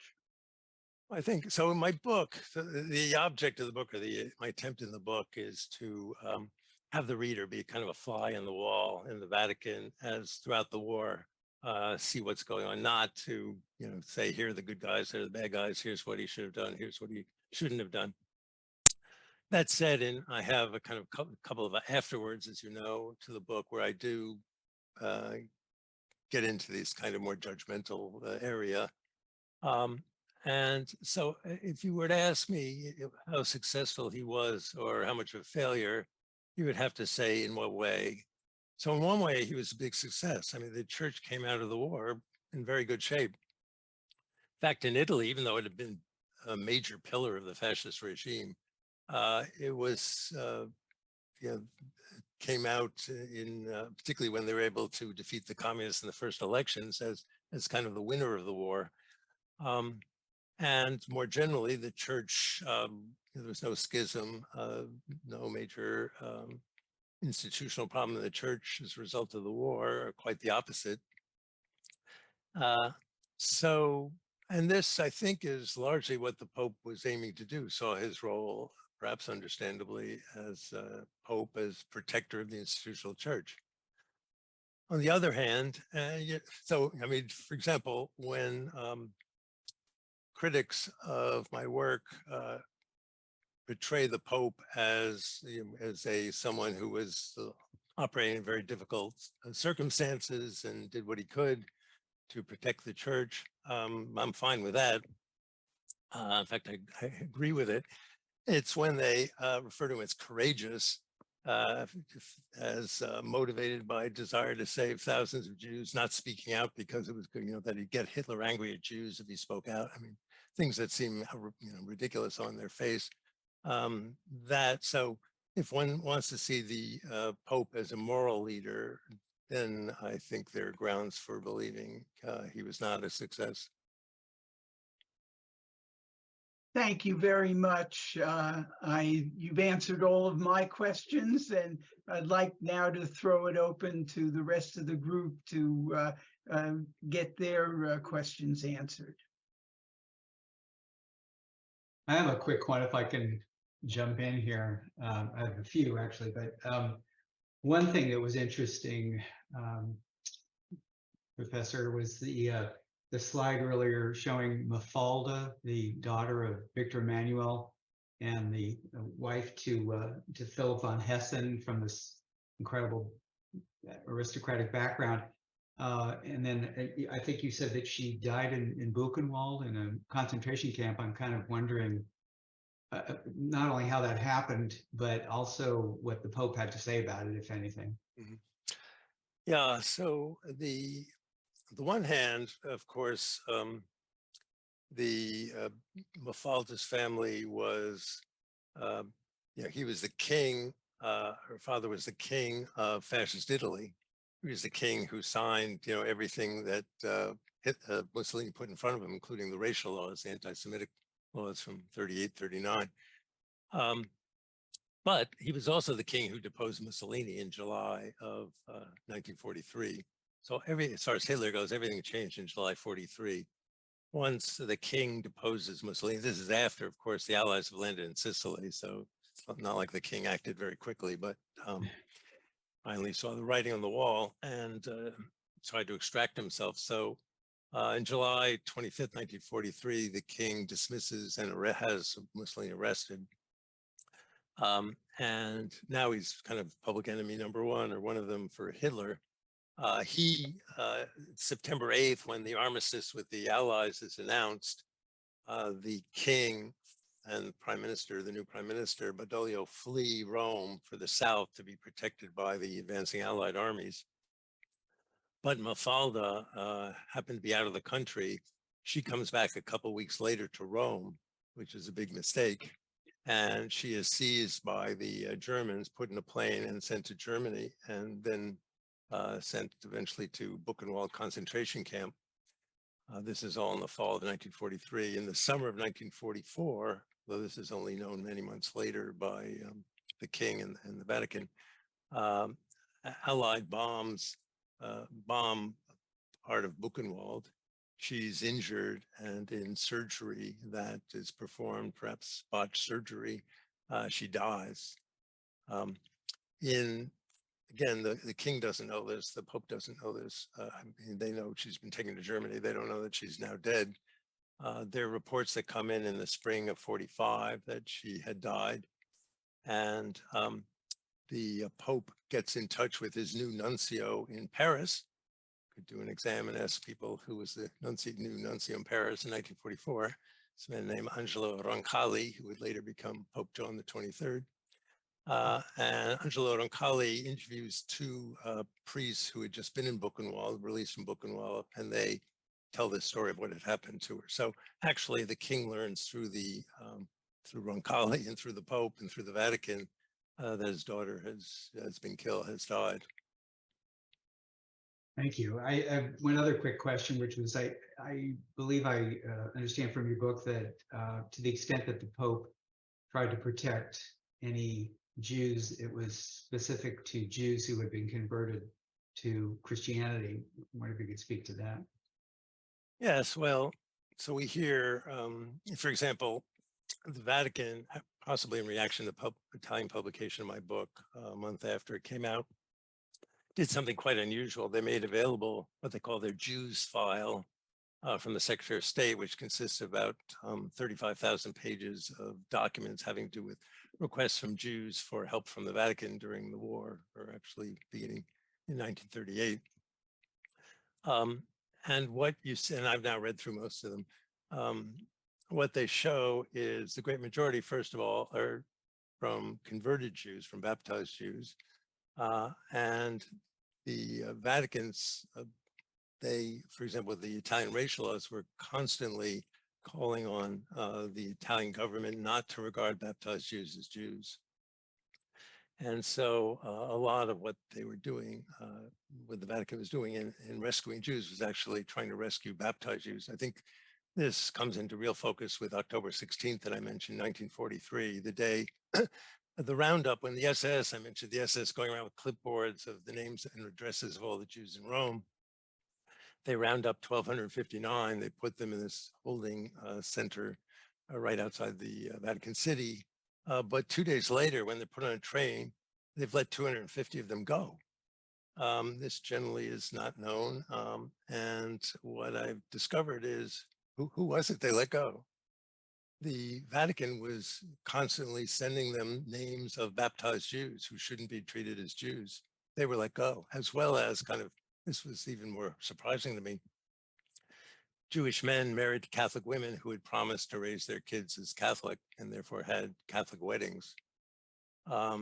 I think so. In my book, the object of the book, or my attempt in the book, is to have the reader be kind of a fly in the wall in the Vatican as throughout the war, see what's going on, not to say, here are the good guys, here are the bad guys, here's what he should have done, here's what he shouldn't have done. That said, and I have a kind of couple of afterwards, as you know, to the book where I do get into this kind of more judgmental area. And so if you were to ask me how successful he was or how much of a failure, you would have to say in what way. So in one way, he was a big success. I mean, the church came out of the war in very good shape. In fact, in Italy, even though it had been a major pillar of the fascist regime, it was, came out in, particularly when they were able to defeat the communists in the first elections as kind of the winner of the war. And more generally, the church, there was no schism, no major institutional problem in the church as a result of the war, or quite the opposite. And this, I think, is largely what the Pope was aiming to do, saw his role, perhaps understandably, as Pope, as protector of the institutional church. On the other hand, for example, when critics of my work portray the Pope as someone who was operating in very difficult circumstances and did what he could to protect the church, I'm fine with that. In fact, I agree with it. It's when they refer to him as courageous, as motivated by desire to save thousands of Jews, not speaking out because it was, that he'd get Hitler angry at Jews if he spoke out. I mean, things that seem, ridiculous on their face. So if one wants to see the Pope as a moral leader, then I think there are grounds for believing he was not a success. Thank you very much. You've answered all of my questions, and I'd like now to throw it open to the rest of the group to get their questions answered. I have a quick one if I can jump in here. I have a few actually, but one thing that was interesting, Professor, was the slide earlier showing Mafalda, the daughter of Victor Emmanuel and the wife to Philip von Hessen from this incredible aristocratic background. And then I think you said that she died in Buchenwald in a concentration camp. I'm kind of wondering not only how that happened, but also what the Pope had to say about it, if anything. Mm-hmm. Yeah, so the one hand, of course, the Mafalda's family was, he was the king. Her father was the king of fascist Italy. He was the king who signed, everything that Mussolini put in front of him, including the racial laws, the anti-Semitic laws from 38, 39. But he was also the king who deposed Mussolini in July of 1943. So as far as Hitler goes, everything changed in July 43. Once the king deposes Mussolini, this is after, of course, the Allies have landed in Sicily. So it's not like the king acted very quickly, but finally saw the writing on the wall and tried to extract himself. So in July 25th, 1943, the king dismisses and has Mussolini arrested. And now he's kind of public enemy number one, or one of them, for Hitler. September 8th, when the armistice with the Allies is announced, the king and the new prime minister, Badoglio, flee Rome for the south to be protected by the advancing Allied armies. But Mafalda happened to be out of the country. She comes back a couple weeks later to Rome, which is a big mistake. And she is seized by the Germans, put in a plane and sent to Germany, and then sent eventually to Buchenwald concentration camp. This is all in the fall of 1943. In the summer of 1944, though this is only known many months later by the king and the Vatican, Allied bombs bomb part of Buchenwald. She's injured, and in surgery that is performed, perhaps botched surgery, she dies. Again, the king doesn't know this, the Pope doesn't know this. They know she's been taken to Germany. They don't know that she's now dead. There are reports that come in the spring of 45 that she had died. And the Pope gets in touch with his new nuncio in Paris. Could do an exam and ask people who was the new nuncio in Paris in 1944. It's a man named Angelo Roncalli, who would later become Pope John the 23rd. And Angelo Roncalli interviews two priests who had just been in Buchenwald, released from Buchenwald, and they tell the story of what had happened to her. So actually, the king learns through Roncalli and through the Pope and through the Vatican that his daughter has been killed, has died. Thank you. I have one other quick question, which was I believe I understand from your book that to the extent that the Pope tried to protect any Jews, it was specific to Jews who had been converted to Christianity. I wonder if you could speak to that. Yes, well, so we hear, for example, the Vatican, possibly in reaction to the Italian publication of my book a month after it came out, did something quite unusual. They made available what they call their Jews file from the Secretary of State, which consists of about 35,000 pages of documents having to do with requests from Jews for help from the Vatican during the war, or actually beginning in 1938. And what you see, and I've now read through most of them, what they show is the great majority, first of all, are from converted Jews, from baptized Jews. And the Vatican's, they, for example, the Italian racial laws were constantly calling on the Italian government not to regard baptized Jews as Jews. And so a lot of what they were doing, what the Vatican was doing in rescuing Jews was actually trying to rescue baptized Jews. I think this comes into real focus with October 16th that I mentioned, 1943, the day of the roundup when the SS, I mentioned the SS going around with clipboards of the names and addresses of all the Jews in Rome. They round up 1,259, they put them in this holding center right outside the Vatican City. But 2 days later, when they're put on a train, they've let 250 of them go. This generally is not known. And what I've discovered is, who was it they let go? The Vatican was constantly sending them names of baptized Jews who shouldn't be treated as Jews. They were let go, as well as kind of, this was even more surprising to me, Jewish men married Catholic women who had promised to raise their kids as Catholic and therefore had Catholic weddings.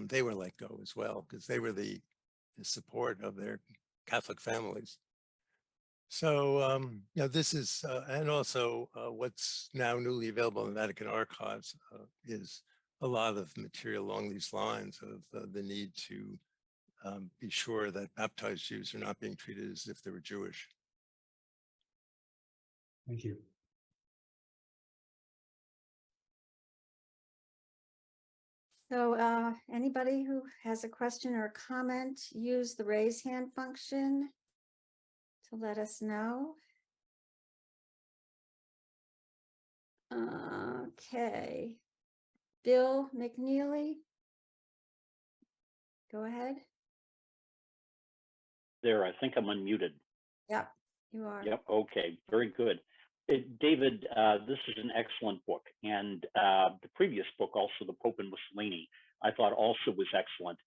They were let go as well because they were the support of their Catholic families. So, you know, this is, and also what's now newly available in the Vatican archives is a lot of material along these lines of the need to be sure that baptized Jews are not being treated as if they were Jewish. Thank you. So anybody who has a question or a comment, use the raise hand function to let us know. Okay. Bill McNeely. Go ahead. There, I think I'm unmuted. Yep, you are. Yep, okay, very good. David, this is an excellent book. And the previous book, also The Pope and Mussolini, I thought also was excellent.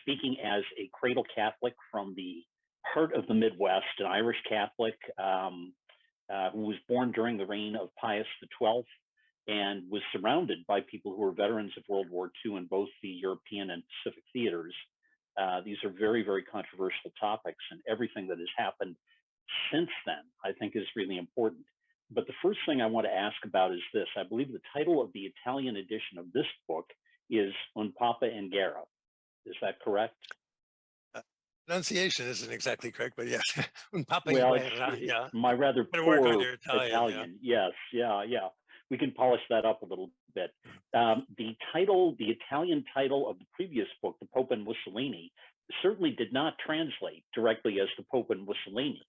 Speaking as a cradle Catholic from the heart of the Midwest, an Irish Catholic who was born during the reign of Pius XII and was surrounded by people who were veterans of World War II in both the European and Pacific theaters. These are very, very controversial topics, and everything that has happened since then, I think, is really important. But the first thing I want to ask about is this. I believe the title of the Italian edition of this book is Un Papa in Guerra. Is that correct? Pronunciation isn't exactly correct, but yeah. Un Papa in Well, Guerra, yeah. my rather Better work on poor your Italian. Yes, yeah. We can polish that up a little bit. The Italian title of the previous book, The Pope and Mussolini, certainly did not translate directly as The Pope and Mussolini.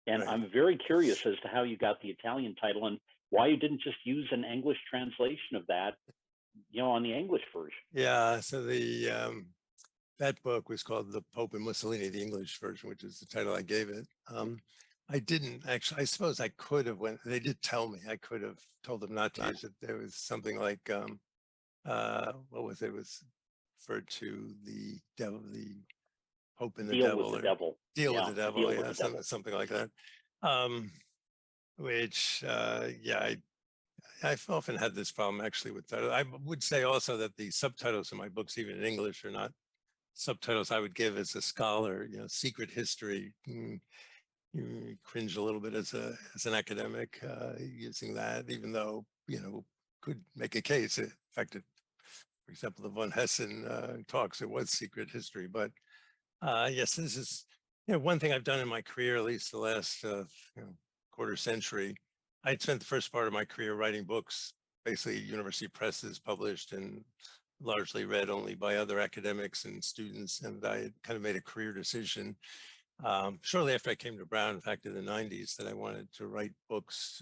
And Right. I'm very curious as to how you got the Italian title and why you didn't just use an English translation of that, you know, on the English version. Yeah, so the that book was called The Pope and Mussolini, the English version, which is the title I gave it. I didn't actually, I suppose I could have they did tell me, I could have told them not to use it. There was something like, what was it? It was referred to the devil, the Pope and the Deal devil. with the devil. Deal Yeah, with the devil, deal with yeah, the devil. something like that. Which, yeah, I've often had this problem actually with titles. I would say also that the subtitles in my books, even in English, are not subtitles I would give as a scholar. You know, secret history. You cringe a little bit as an academic using that, even though, you know, could make a case. In fact, for example, the von Hessen talks, it was secret history. But yes, this is, you know, one thing I've done in my career, at least the last you know, quarter century. I'd spent the first part of my career writing books, basically university presses published and largely read only by other academics and students. And I had kind of made a career decision shortly after I came to Brown, in fact, in the 90s, that I wanted to write books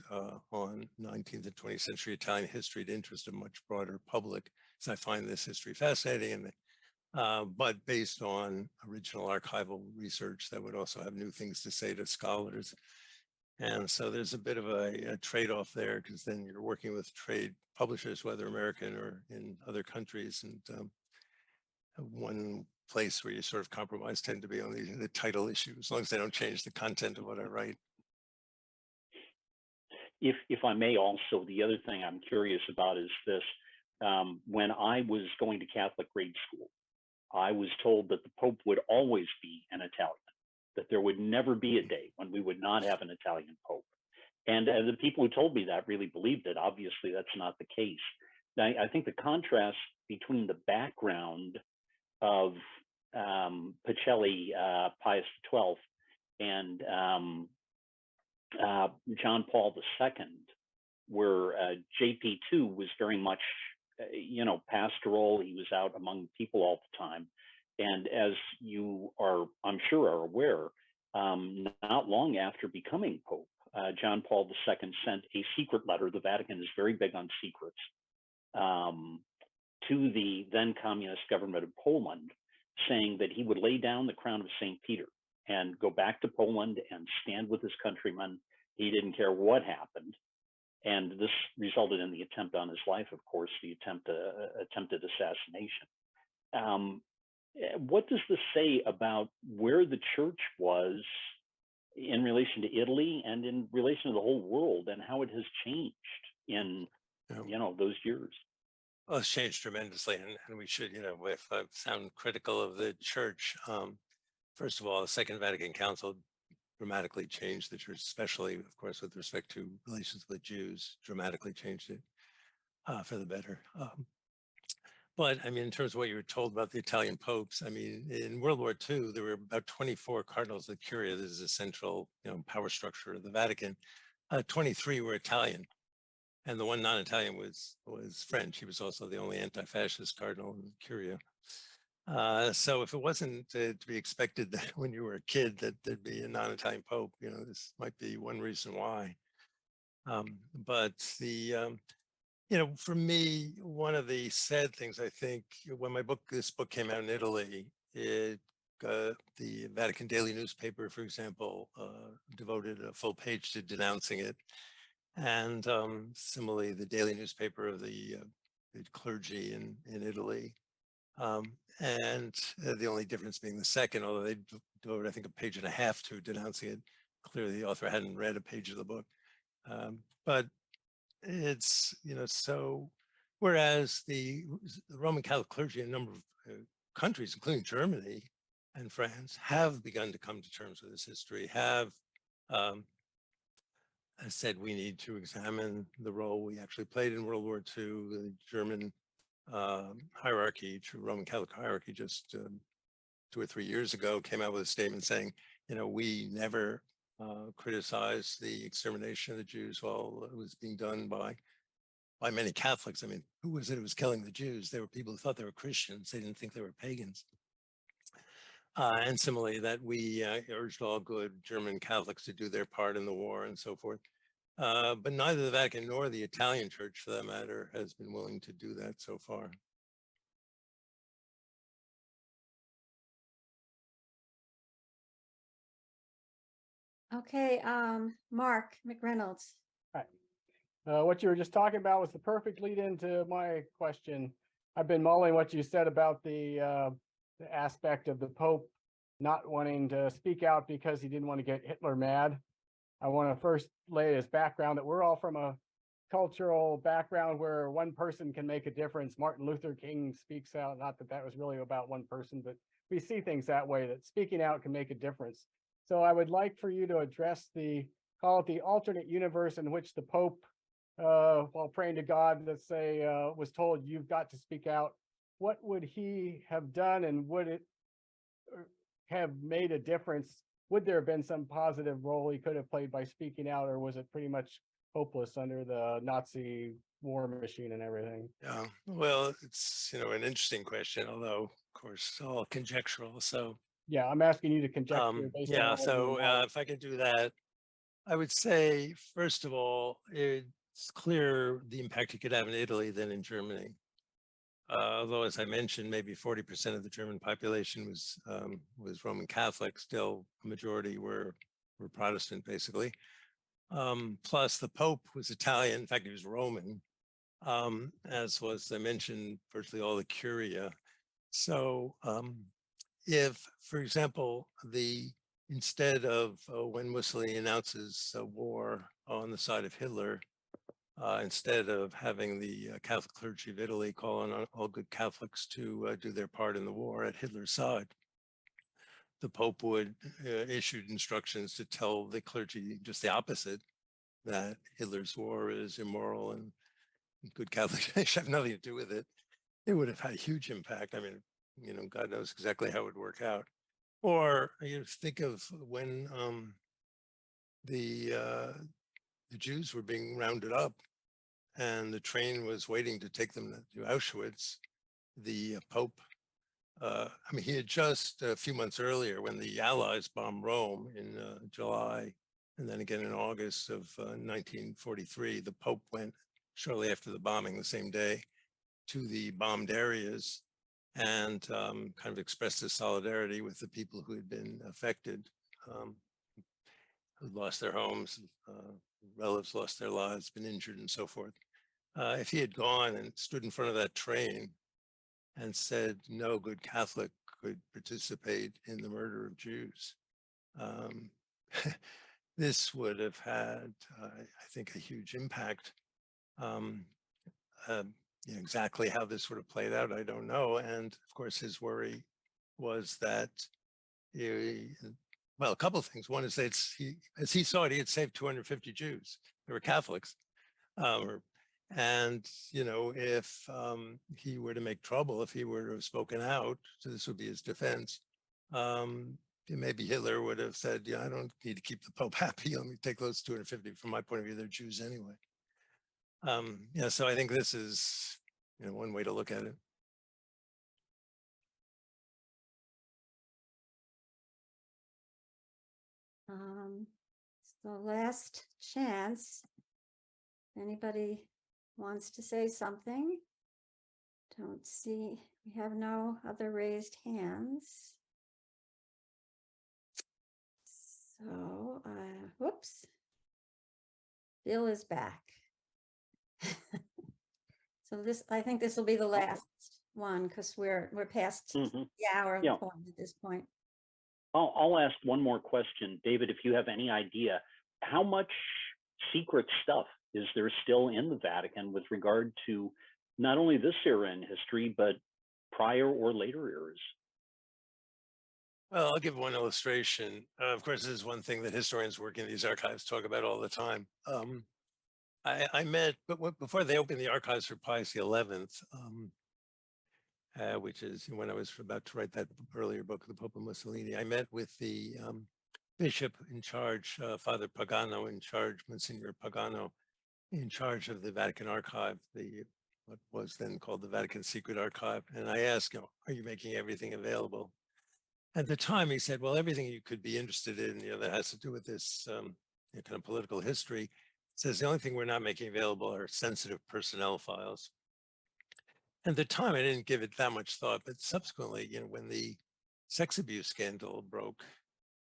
on 19th and 20th century Italian history to interest a much broader public, because I find this history fascinating, and but based on original archival research that would also have new things to say to scholars. And so there's a bit of a trade-off there, because then you're working with trade publishers, whether American or in other countries, and one place where you sort of compromise tend to be on the title issue, as long as they don't change the content of what I write. if I may also, the other thing I'm curious about is this. When I was going to Catholic grade school, I was told that the Pope would always be an Italian, that there would never be a day when we would not have an Italian Pope. And the people who told me that really believed it. Obviously, that's not the case. I think the contrast between the background of Pacelli, Pius XII, and John Paul II, where JP2 was very much, pastoral. He was out among people all the time. And as you are, I'm sure, are aware, not long after becoming Pope, John Paul II sent a secret letter. The Vatican is very big on secrets, to the then communist government of Poland, saying that he would lay down the crown of St. Peter and go back to Poland and stand with his countrymen. He didn't care what happened. And this resulted in the attempt on his life, of course, the attempted assassination. What does this say about where the church was in relation to Italy and in relation to the whole world, and how it has changed in, those years? Well, it's changed tremendously, and we should, if I sound critical of the church, first of all, the Second Vatican Council dramatically changed the church, especially, of course, with respect to relations with Jews, dramatically changed it for the better. But I mean, in terms of what you were told about the Italian popes, I mean, in World War II, there were about 24 cardinals of the Curia. This is a central, power structure of the Vatican. 23 were Italian, and the one non-Italian was French. He was also the only anti-fascist cardinal in the Curia. So if it wasn't to be expected that when you were a kid that there'd be a non-Italian pope, this might be one reason why. But the for me, one of the sad things, I think, when this book came out in Italy, the Vatican Daily newspaper, for example, devoted a full page to denouncing it. And similarly, the daily newspaper of the clergy in Italy. And the only difference being the second, although they devoted, I think, a page and a half to denouncing it. Clearly, the author hadn't read a page of the book. But it's, so whereas the Roman Catholic clergy in a number of countries, including Germany and France, have begun to come to terms with this history, have said we need to examine the role we actually played in World War II. The German hierarchy, true Roman Catholic hierarchy, just 2 or 3 years ago came out with a statement saying, we never criticized the extermination of the Jews while it was being done by many Catholics. I mean, who was it who was killing the Jews? They were people who thought they were Christians. They didn't think they were pagans. And similarly, that we urged all good German Catholics to do their part in the war and so forth. But neither the Vatican nor the Italian Church, for that matter, has been willing to do that so far. Okay, Mark McReynolds. Right. What you were just talking about was the perfect lead into my question. I've been mulling what you said about the aspect of the Pope not wanting to speak out because he didn't want to get Hitler mad. I want to first lay as background that we're all from a cultural background where one person can make a difference. Martin Luther King speaks out, not that that was really about one person, but we see things that way, that speaking out can make a difference. So I would like for you to address call it the alternate universe in which the Pope, while praying to God, let's say, was told, you've got to speak out. What would he have done, and would it have made a difference? Would there have been some positive role he could have played by speaking out, or was it pretty much hopeless under the Nazi war machine and everything? Yeah, well, it's, an interesting question, although, of course, all conjectural. So yeah, I'm asking you to conjecture based on yeah, so if I could do that, I would say, first of all, it's clear the impact it could have in Italy than in Germany. Although, as I mentioned, maybe 40% of the German population was Roman Catholic, still a majority were Protestant, basically. Plus, the Pope was Italian. In fact, he was Roman, as was, I mentioned, virtually all the Curia. So if, for example, instead of when Mussolini announces a war on the side of Hitler, instead of having the Catholic clergy of Italy call on all good Catholics to do their part in the war at Hitler's side. The Pope would issued instructions to tell the clergy just the opposite, that Hitler's war is immoral and good Catholics have nothing to do with it. It would have had a huge impact. I mean, you know, God knows exactly how it would work out. Or you think of when the Jews were being rounded up and the train was waiting to take them to Auschwitz. The Pope, I mean, he had just a few months earlier, when the Allies bombed Rome in July, and then again in August of 1943, the Pope went shortly after the bombing the same day to the bombed areas and kind of expressed his solidarity with the people who had been affected, who lost their homes, relatives lost their lives, been injured and so forth. If he had gone and stood in front of that train and said no good Catholic could participate in the murder of Jews, this would have had, I think, a huge impact. You know, exactly how this would have played out, I don't know. And of course, his worry was that, well, a couple of things. One is that as he saw it, he had saved 250 Jews. They were Catholics. And, you know, if he were to make trouble, if he were to have spoken out, so this would be his defense, maybe Hitler would have said, yeah, I don't need to keep the Pope happy. Let me take those 250. From my point of view, they're Jews anyway. Yeah, so I think this is, you know, one way to look at it. So last chance. Anybody wants to say something? Don't see, we have no other raised hands. So, whoops. Bill is back. So this, I think this will be the last one because we're past the hour Yeah. point at this point. I'll ask one more question, David, if you have any idea, how much secret stuff is there still in the Vatican with regard to not only this era in history, but prior or later eras? Well, I'll give one illustration. Of course, this is one thing that historians working in these archives talk about all the time. I met, but before they opened the archives for Pius XI, which is when I was about to write that earlier book, The Pope and Mussolini, I met with the bishop in charge, Father Pagano in charge, Monsignor Pagano, in charge of the Vatican Archive, what was then called the Vatican Secret Archive. And I asked him, are you making everything available? At the time, he said, well, everything you could be interested in, you know, that has to do with this kind of political history, says the only thing we're not making available are sensitive personnel files. At the time, I didn't give it that much thought, but subsequently, you know, when the sex abuse scandal broke,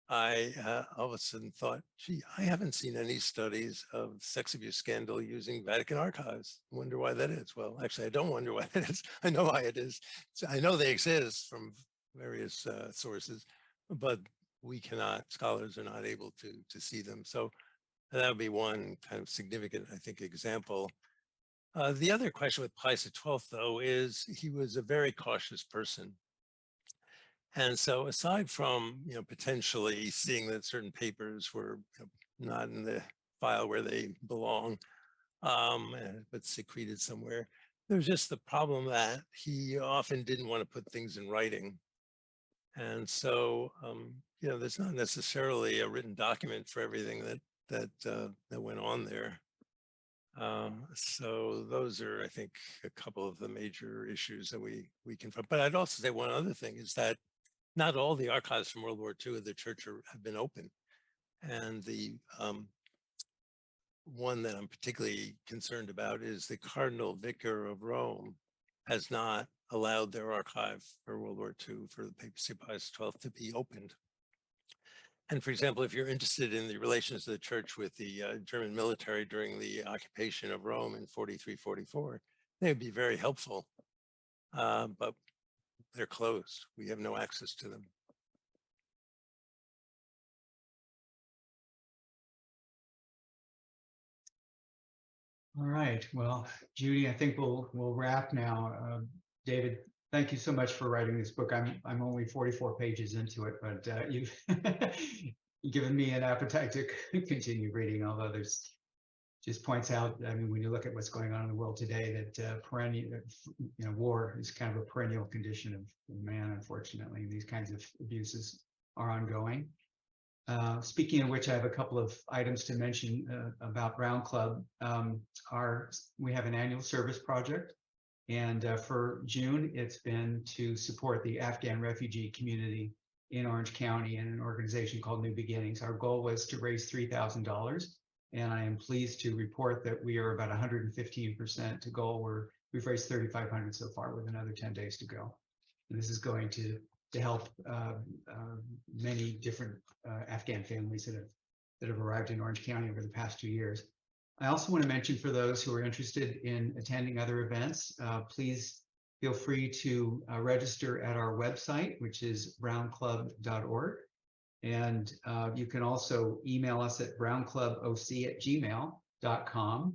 I all of a sudden thought, gee, I haven't seen any studies of sex abuse scandal using Vatican archives. I wonder why that is. Well, actually, I don't wonder why that is. I know why it is. So I know they exist from various sources, but we cannot, scholars are not able to see them. So that would be one kind of significant, I think, example. The other question with Pius XII, though, is he was a very cautious person. And so aside from, you know, potentially seeing that certain papers were, you know, not in the file where they belong, but secreted somewhere, there's just the problem that he often didn't want to put things in writing. And so, you know, there's not necessarily a written document for everything that went on there. So those are, I think, a couple of the major issues that we confront. But I'd also say one other thing is that not all the archives from World War II of the church have been open. And the one that I'm particularly concerned about is the Cardinal Vicar of Rome has not allowed their archive for World War II for the papacy of Pius XII to be opened. And for example, if you're interested in the relations of the church with the German military during the occupation of Rome in 43-44, they would be very helpful, but they're closed. We have no access to them. All right. Well, Judy, I think we'll wrap now. David, thank you so much for writing this book. I'm only 44 pages into it, but you've given me an appetite to continue reading. Although there's just points out, I mean, when you look at what's going on in the world today, that perennial, war is kind of a perennial condition of man. Unfortunately, these kinds of abuses are ongoing. Speaking of which, I have a couple of items to mention about Brown Club. We have an annual service project, and for June, it's been to support the Afghan refugee community in Orange County and an organization called New Beginnings. Our goal was to raise $3,000, and I am pleased to report that we are about 115% to goal. We've raised $3,500 so far, with another 10 days to go. And this is going to help many different Afghan families that have arrived in Orange County over the past 2 years. I also want to mention, for those who are interested in attending other events, please feel free to register at our website, which is brownclub.org. And you can also email us at browncluboc@gmail.com.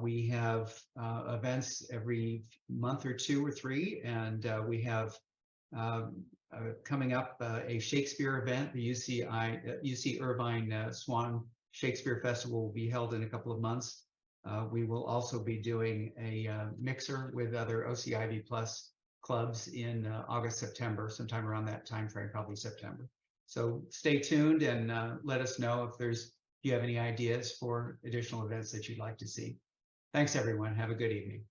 We have events every month or 2 or 3, and we have coming up a Shakespeare event. The UC Irvine Swan Shakespeare Festival will be held in a couple of months. We will also be doing a mixer with other OCIV Plus clubs in August, September, sometime around that time frame, probably September. So stay tuned and let us know if you have any ideas for additional events that you'd like to see. Thanks, everyone. Have a good evening.